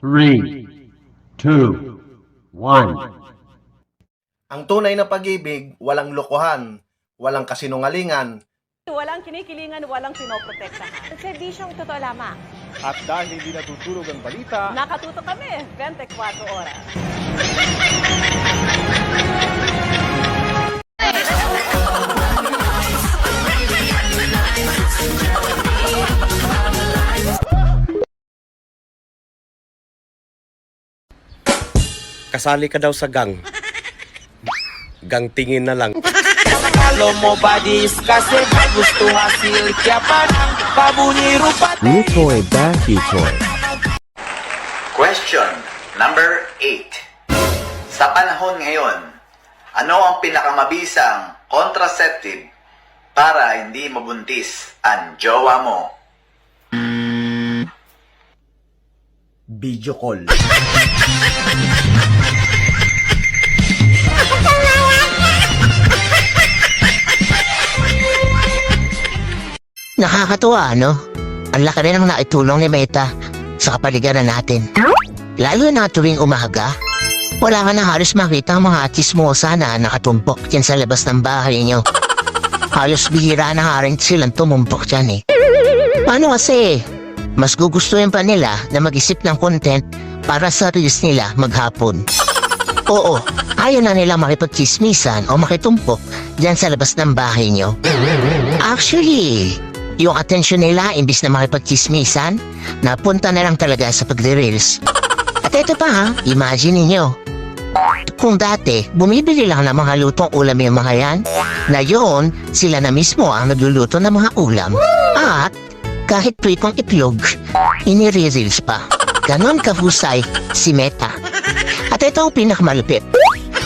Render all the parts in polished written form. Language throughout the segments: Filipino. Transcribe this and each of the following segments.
3, 2, 1. Ang tunay na pag-ibig, walang lokohan, walang kasinungalingan, Walang kinikilingan, walang pinoprotektahan. Serbisyong totoo lamang. At dahil hindi natutulog ang balita, Nakatuto kami 24 oras. Kasali ka daw sa gang. Gang tingin na lang. Kalau mau badis kasih gusto hasil siapa nang pabunyi rupat. Lutoy Backy Toy. Question number 8. Sa panahon ngayon, ano ang pinakamabisang contraceptive para hindi mabuntis ang jowa mo? video call. Nakakatuwa, ano? Ang laki rin ang naitulong ni Meta sa kapaligiran natin. Lalo na tuwing umaga, wala ka na halos makita ang mga chismosa na nakatumpok dyan sa labas ng bahay niyo. Halos bihira na nga rin silang tumumpok dyan eh. Paano kasi? Mas gugustuhin pa nila na mag-isip ng content para sa reels nila maghapon. Oo, ayaw na nila makipagchismisan o makitumpok dyan sa labas ng bahay niyo. Actually, yung atensyon nila imbis na makipagchismisan, napunta na lang talaga sa pagre-reels. At ito pa ha, imagine ninyo. Kung dati, bumibili lang ng mga lutong ulam yung mga yan, ngayon, sila na mismo ang nagluluto ng mga ulam. At kahit pritong itlog, inire-reels pa. Ganon kahusay si Meta. At ito ang pinakamalupit.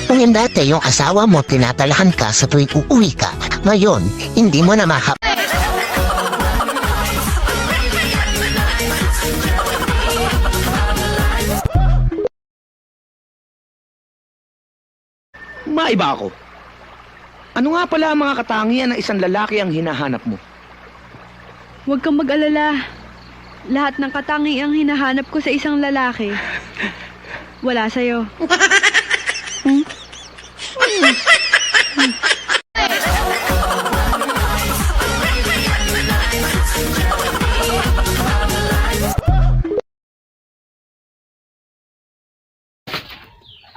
Kung yung dati yung asawa mo tinatalahan ka sa tuwing uuwi ka, ngayon, hindi mo na Maiba ako. Ano nga pala ang mga katangian ng isang lalaki ang hinahanap mo? Huwag kang mag-alala. Lahat ng katangiang hinahanap ko sa isang lalaki, wala sa'yo.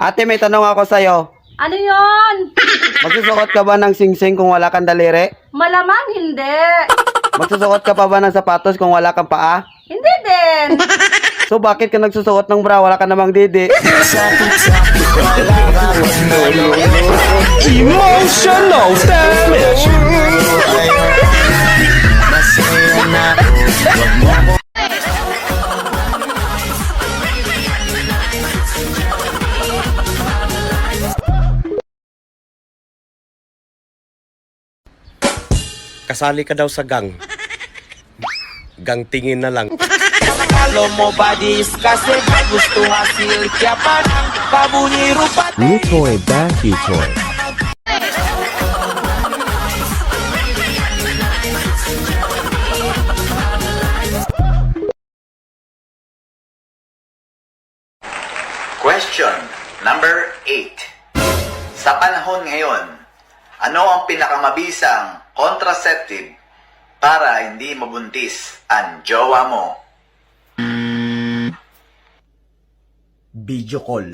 Ate, may tanong ako sa'yo. Ano yon? Magsusuot ka ba ng singsing kung wala kang daliri? Malamang hindi. Magsusuot ka pa ba ng sapatos kung wala kang paa? Hindi din. So bakit ka nagsusuot ng bra? Wala ka namang didi. emotional damage. Kasali ka daw sa gang. Gang tingin na lang. Kalau mau badis kasih gusto hasil siapa nang pabunyi rupat. Lutoy Backy Toy. Question number 8. Sa panahon ngayon, ano ang pinakamabisang contraceptive para hindi mabuntis ang jowa mo? Video call.